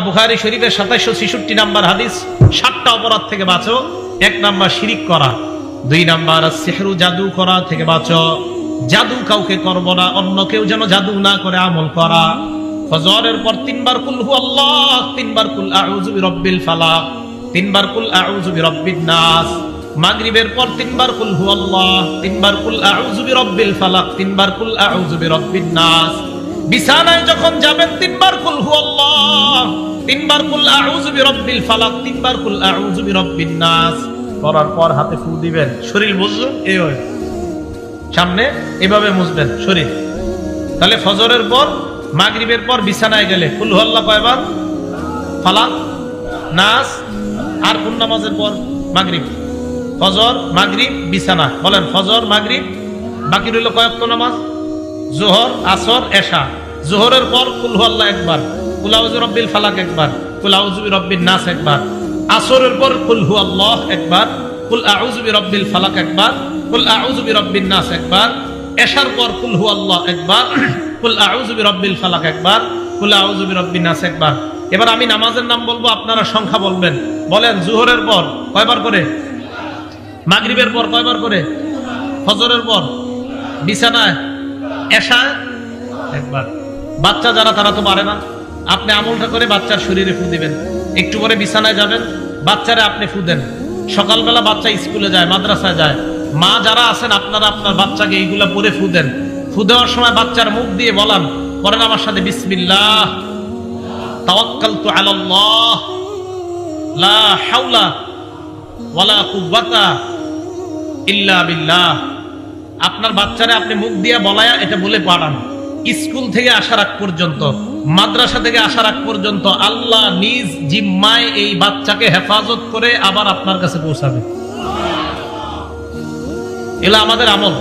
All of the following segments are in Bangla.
বুখারী শরীফের 2766 নাম্বার হাদিস, 7টা অপরাধ থেকে বাঁচো। 1 নাম্বার শিরিক করা, 2 নাম্বার সিহরু জাদু করা থেকে বাঁচো, জাদু কাউকে করব না, অন্য কেউ যেন জাদু না করে আমল করা। ফজরের পর 3 বার কুল হু আল্লাহ, 3 বার কুল আউযু বিরাব্বিল ফালাক, 3 বার কুল আউযু বিরাব্বিন নাস। মাগরিবের পর 3 বার কুল হু আল্লাহ, 3 বার কুল আউযু বিরাব্বিল ফালাক, 3 বার কুল আউযু বিরাব্বিন নাস। বিছানায় যখন যাবেন 3 বার কুল হু আল্লাহ, 3 বার কুল আউযু বিরাব্বিল ফালাক, 3 বার কুল আউযু বিরাব্বিন নাস। করার পর হাতে ফু দিবেন, শরীর মুছবেন, এই হয় সামনে এভাবে মুছবেন শরীর। তাহলে ফজরের পর মাগরিবের পর বিছানায় গেলে কুল হু আল্লাহ কয়বার? ফালাক, নাস। আর কোন নামাজের পর? মাগরিব, ফজর, মাগরিব, বিছানা। বলেন ফজর, মাগরিব, বাকি রইল কয়েকত নামাজ? যোহর, আসর, এশা। যোহরের পর কুল হু আল্লাহ একবার, কুল আউযু বিরাব্বিল ফালাক একবার, কুল আউযু বিরাব্বিন নাস একবার। আসরের পর কুল হু আল্লাহ একবার, কুল আউযু বিরাব্বিল ফালাক একবার, কুল আউযু বিরাব্বিন নাস একবার। এশার পর কুল হু আল্লাহ একবার, কুল আউযু বিরাব্বিল ফালাক একবার, কুল আউযু বিরাব্বিন নাস একবার। এবার আমি নামাজের নাম বলবো, আপনারা সংখ্যা বলবেন। বলেন যোহরের পর কয়বার করে? মাগরিবের পর কয়বার করে? ফজরের পর বিছানায়, এশা একবার। বাচ্চা যারা তারা তো পারে না, আপনি আমলটা করে বাচ্চার শরীরে ফু দিবেন। একটু পরে বিছানায় যাবেন, বাচ্চারে আপনি ফু দেন। সকালবেলা বাচ্চা স্কুলে যায়, মাদ্রাসায় যায়, মা যারা আছেন আপনারা আপনার বাচ্চাকে এইগুলা পরে ফু দেন। ফু দেওয়ার সময় বাচ্চার মুখ দিয়ে বলান, করেন আমার সাথে, বিসমিল্লাহ তাওয়াক্কালতু আলাল্লাহ লা হাওলা ওয়ালা কুওয়াতা ইল্লা বিল্লাহ। আপনার বাচ্চারে আপনি মুখ দিয়ে বলায়া এটা বলে পাঠান। স্কুল থেকে আসার আগ পর্যন্ত, মাদ্রাসা থেকে আসার আগ পর্যন্ত আল্লাহ নিজ জিম্মায় এই বাচ্চাকে হেফাজত করে আবার আপনার কাছে পৌঁছাবে। এগুলো আমাদের আমল।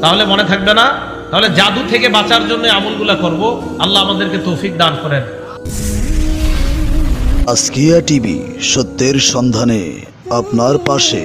তাহলে মনে থাকবে না? তাহলে জাদু থেকে বাঁচার জন্য আমলগুলা করব। আল্লাহ আমাদেরকে তৌফিক দান করেন। আজকিয়া টিভি, সত্যের সন্ধানে আপনার পাশে।